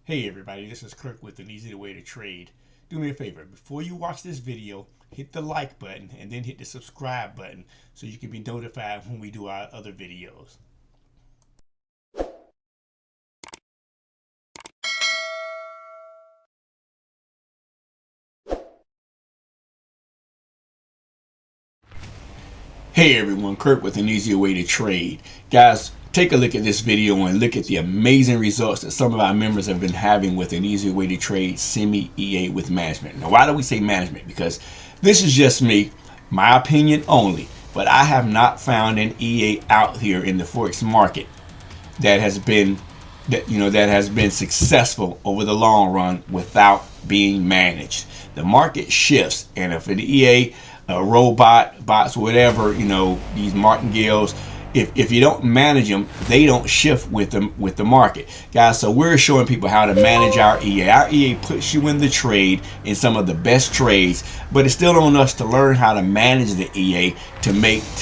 Hey everybody, this is Kirk with An Easier Way to Trade. Do me a favor, before you watch this video, hit the like button and then hit the subscribe button so you can be notified when we do our other videos. Hey everyone, Kirk with An Easier Way to Trade. Guys, take a look at this video and look at the amazing results that some of our members have been having with An Easier Way to Trade Semi-EA with management. Now, why do we say management? Because this is just me, my opinion only, but I have not found an EA out here in the Forex market that has been successful over the long run without being managed. The market shifts, and if an EA, a robot, bots, whatever, these martingales, if you don't manage them, they don't shift with the market, guys. So we're showing people how to manage our EA. Our EA puts you in the trade in some of the best trades, but it's still on us to learn how to manage the EA to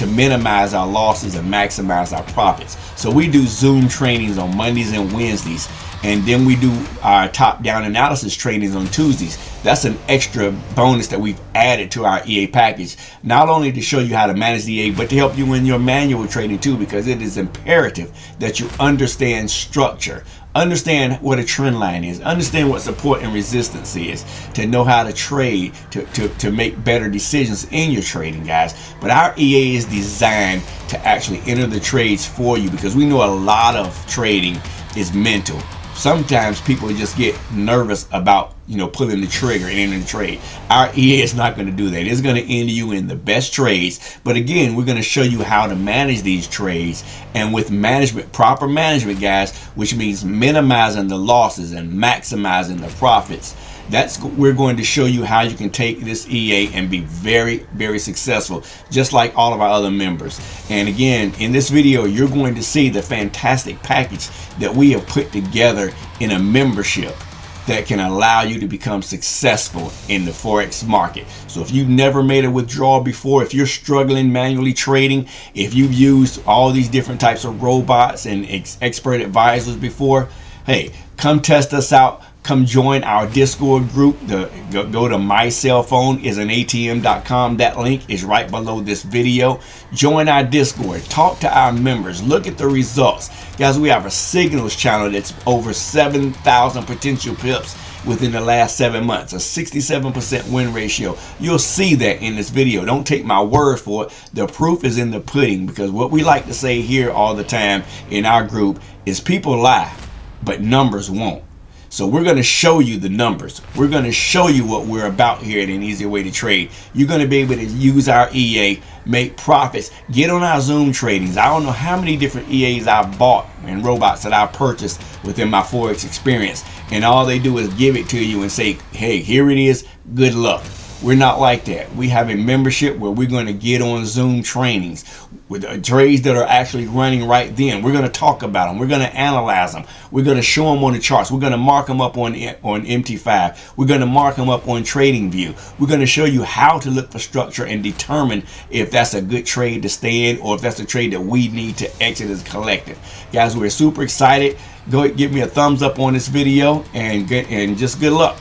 minimize our losses and maximize our profits. So we do Zoom trainings on Mondays and Wednesdays, and then we do our top-down analysis trainings on Tuesdays. That's an extra bonus that we've added to our EA package, not only to show you how to manage the EA, but to help you in your manual trading too, because it is imperative that you understand structure, understand what a trend line is, understand what support and resistance is, to know how to trade, to make better decisions in your trading, guys. But our EA is designed to actually enter the trades for you, because we know a lot of trading is mental. Sometimes people just get nervous about pulling the trigger and entering the trade. Our EA is not going to do that. It's going to enter you in the best trades. But again, we're going to show you how to manage these trades, and with management, proper management, guys, which means minimizing the losses and maximizing the profits. We're going to show you how you can take this EA and be very, very successful, just like all of our other members. And again, in this video, you're going to see the fantastic package that we have put together in a membership that can allow you to become successful in the Forex market. So if you've never made a withdrawal before, if you're struggling manually trading, if you've used all these different types of robots and expert advisors before, hey, come test us out. Come join our Discord group. Go to mycellphone.com. That link is right below this video. Join our Discord. Talk to our members. Look at the results. Guys, we have a signals channel that's over 7,000 potential pips within the last 7 months, a 67% win ratio. You'll see that in this video. Don't take my word for it. The proof is in the pudding, because what we like to say here all the time in our group is people lie, but numbers won't. So we're going to show you the numbers. We're going to show you what we're about here at An Easier Way to Trade. You're going to be able to use our EA, make profits, get on our Zoom tradings. I don't know how many different EAs I've bought and robots that I've purchased within my Forex experience. And all they do is give it to you and say, hey, here it is. Good luck. We're not like that. We have a membership where we're going to get on Zoom trainings with trades that are actually running right then. We're going to talk about them. We're going to analyze them. We're going to show them on the charts. We're going to mark them up on MT5. We're going to mark them up on TradingView. We're going to show you how to look for structure and determine if that's a good trade to stay in, or if that's a trade that we need to exit as a collective. Guys, we're super excited. Go ahead, give me a thumbs up on this video, and just good luck.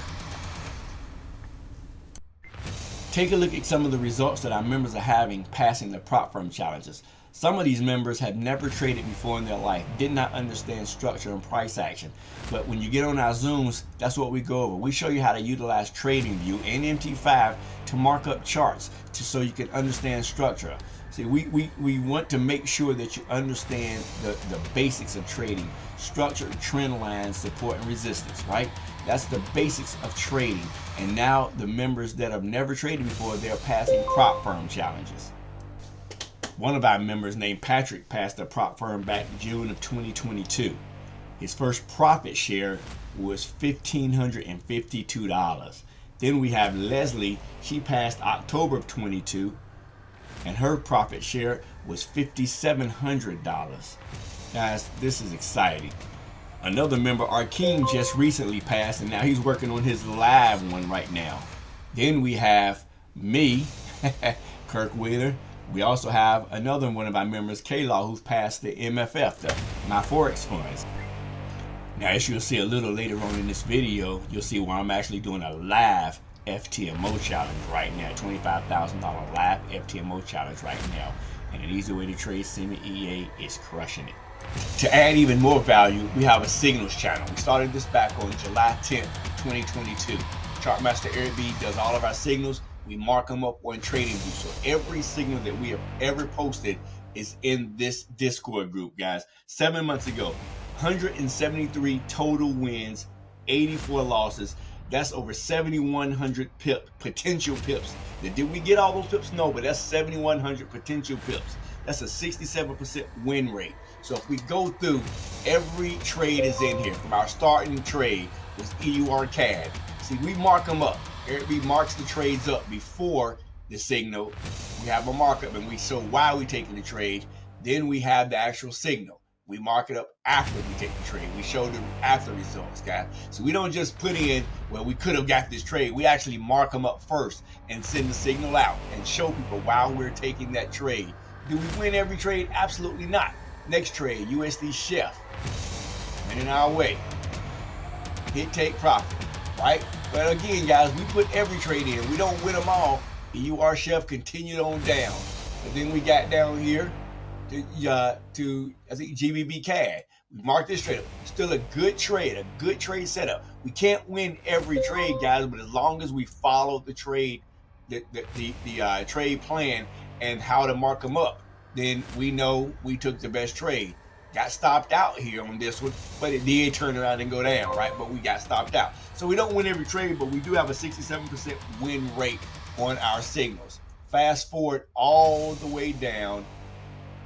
Take a look at some of the results that our members are having passing the prop firm challenges. Some of these members have never traded before in their life, did not understand structure and price action. But when you get on our Zooms, that's what we go over. We show you how to utilize TradingView and MT5 to mark up charts so you can understand structure. See, we want to make sure that you understand the basics of trading, structure, trend lines, support, and resistance, right? That's the basics of trading. And now the members that have never traded before, they're passing prop firm challenges. One of our members named Patrick passed a prop firm back in June of 2022. His first profit share was $1,552. Then we have Leslie. She passed October of 22, and her profit share was $5,700. Guys, this is exciting. Another member, Arkeem, just recently passed, and now he's working on his live one right now. Then we have me, Kirk Wheeler. We also have another one of our members, K-Law, who's passed the MFF, my Forex funds. Now, as you'll see a little later on in this video, you'll see where I'm actually doing a live FTMO challenge right now, $25,000 live FTMO challenge right now. And an easy way to trade Semi-EA is crushing it. To add even more value, we have a signals channel. We started this back on July 10th, 2022. Chartmaster Eric B does all of our signals. We mark them up on TradingView. So every signal that we have ever posted is in this Discord group, guys. 7 months ago, 173 total wins, 84 losses. That's over 7,100 potential pips. Now, did we get all those pips? No, but that's 7,100 potential pips. That's a 67% win rate. So if we go through, every trade is in here. From our starting trade was EUR CAD. See, we mark them up. Eric B marks the trades up before the signal. We have a markup and we show why we're taking the trade. Then we have the actual signal. We mark it up after we take the trade. We show the after results, guys. So we don't just put in, well, we could have got this trade. We actually mark them up first and send the signal out and show people while we're taking that trade. Do we win every trade? Absolutely not. Next trade, USD Chef. Winning our way. Hit, take, profit, right? But again, guys, we put every trade in. We don't win them all. The EUR Chef continued on down. But then we got down here to I think GBP CAD. We marked this trade up. Still a good trade setup. We can't win every trade, guys, but as long as we follow the trade, the trade plan and how to mark them up, then we know we took the best trade. Got stopped out here on this one, but it did turn around and go down, right? But we got stopped out. So we don't win every trade, but we do have a 67% win rate on our signals. Fast forward all the way down.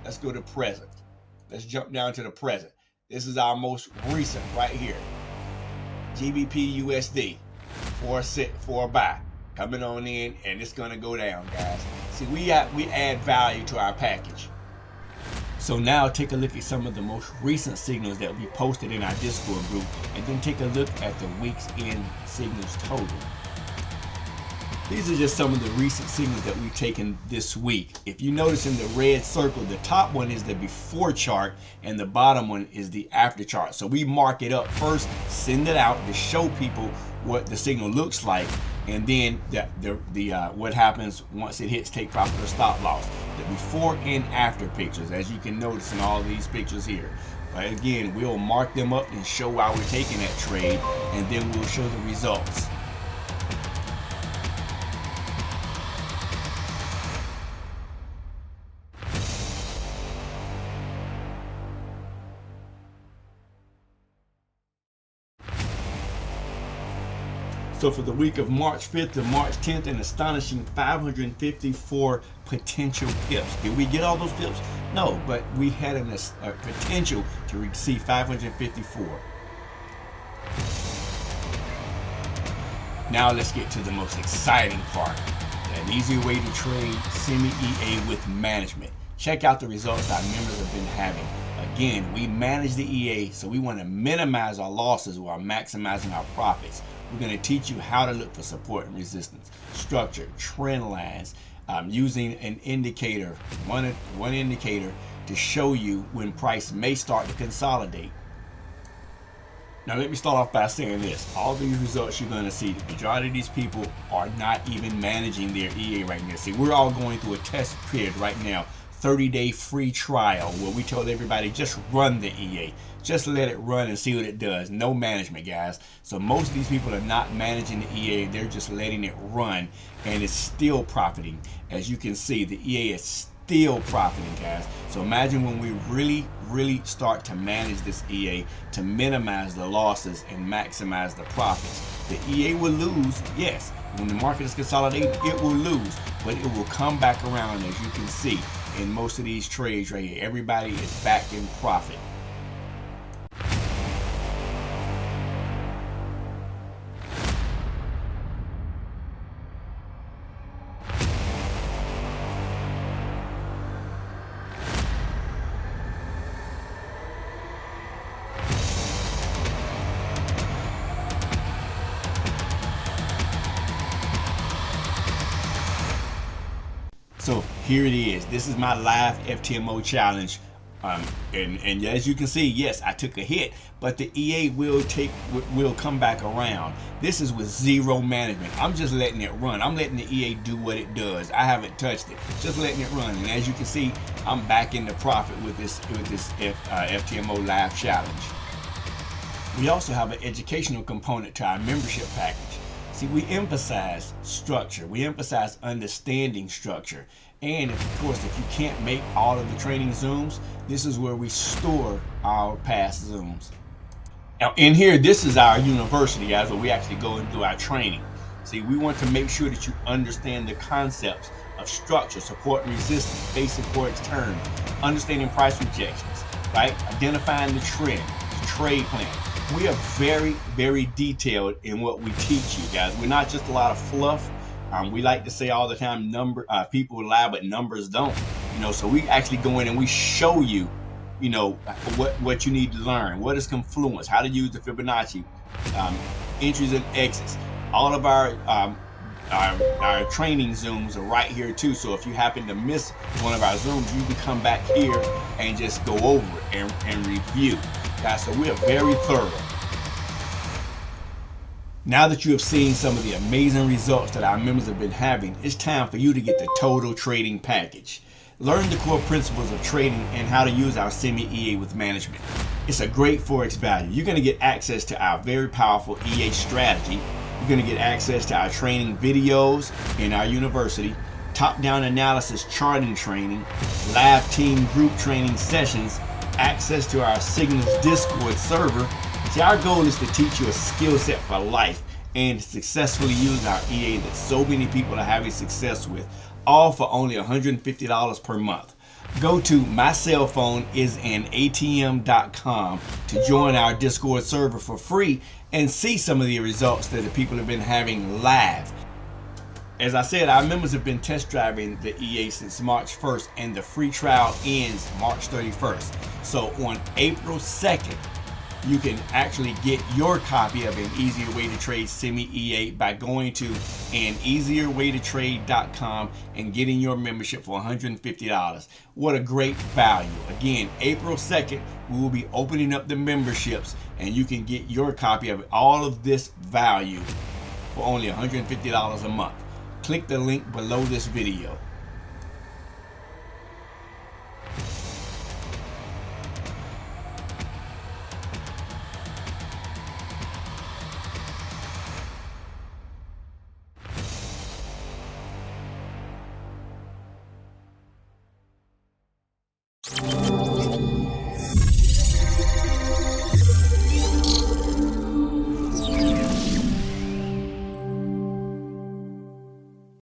Let's go to present. Let's jump down to the present. This is our most recent right here. GBP USD for a buy. Coming on in, and it's gonna go down, guys. See, we add value to our package. So now take a look at some of the most recent signals that we posted in our Discord group, and then take a look at the week's end signals total. These are just some of the recent signals that we've taken this week. If you notice in the red circle, the top one is the before chart and the bottom one is the after chart. So we mark it up first, send it out to show people what the signal looks like, and then what happens once it hits take profit or stop loss. The before and after pictures, as you can notice in all these pictures here. But again, we'll mark them up and show why we're taking that trade, and then we'll show the results. So for the week of March 5th to March 10th, an astonishing 554 potential pips. Did we get all those pips? No, but we had a potential to receive 554. Now let's get to the most exciting part. An easier way to trade Semi-EA with management. Check out the results our members have been having. Again, we manage the EA, so we want to minimize our losses while maximizing our profits. We're going to teach you how to look for support and resistance, structure, trend lines, using an indicator, one indicator to show you when price may start to consolidate. Now let me start off by saying this. All these results you're going to see, the majority of these people are not even managing their EA right now. See, we're all going through a test period right now. 30-day free trial where we told everybody just run the EA. Just let it run and see what it does. No management, guys. So most of these people are not managing the EA. They're just letting it run, and it's still profiting. As you can see, the EA is still profiting, guys. So imagine when we really start to manage this EA to minimize the losses and maximize the profits. The EA will lose, yes. When the market is consolidating, it will lose, but it will come back around, as you can see in most of these trades right here. Everybody is back in profit. So here it is. This is my live FTMO challenge And as you can see, yes, I took a hit, but the EA will come back around. This is with zero management. I'm just letting it run. I'm letting the EA do what it does. I haven't touched it, just letting it run. And as you can see, I'm back into profit with this FTMO Live Challenge. We also have an educational component to our membership package. See, we emphasize structure. We emphasize understanding structure. And of course, if you can't make all of the training Zooms, this is where we store our past Zooms. Now in here, this is our university, guys, where we actually go and do our training. See, we want to make sure that you understand the concepts of structure, support and resistance, basic Forex terms, understanding price rejections, right? Identifying the trend, the trade plan. We are very, very detailed in what we teach you, guys. We're not just a lot of fluff. We like to say all the time, people lie, but numbers don't. So we actually go in and we show you, what you need to learn. What is confluence? How to use the Fibonacci, entries and exits. All of our training Zooms are right here too. So if you happen to miss one of our Zooms, you can come back here and just go over it and review. Guys, so we are very thorough. Now that you have seen some of the amazing results that our members have been having, it's time for you to get the total trading package. Learn the core principles of trading and how to use our Semi-EA with management. It's a great Forex value. You're going to get access to our very powerful EA strategy. You're going to get access to our training videos in our university, top-down analysis charting training, live team group training sessions, access to our Signals Discord server. See, our goal is to teach you a skill set for life and successfully use our EA that so many people are having success with, all for only $150 per month. Go to mycellphoneisAnATM.com to join our Discord server for free and see some of the results that the people have been having live. As I said, our members have been test driving the EA since March 1st, and the free trial ends March 31st. So on April 2nd, you can actually get your copy of An Easier Way to Trade Semi-EA by going to AnEasierWayToTrade.com and getting your membership for $150. What a great value. Again, April 2nd, we will be opening up the memberships and you can get your copy of all of this value for only $150 a month. Click the link below this video.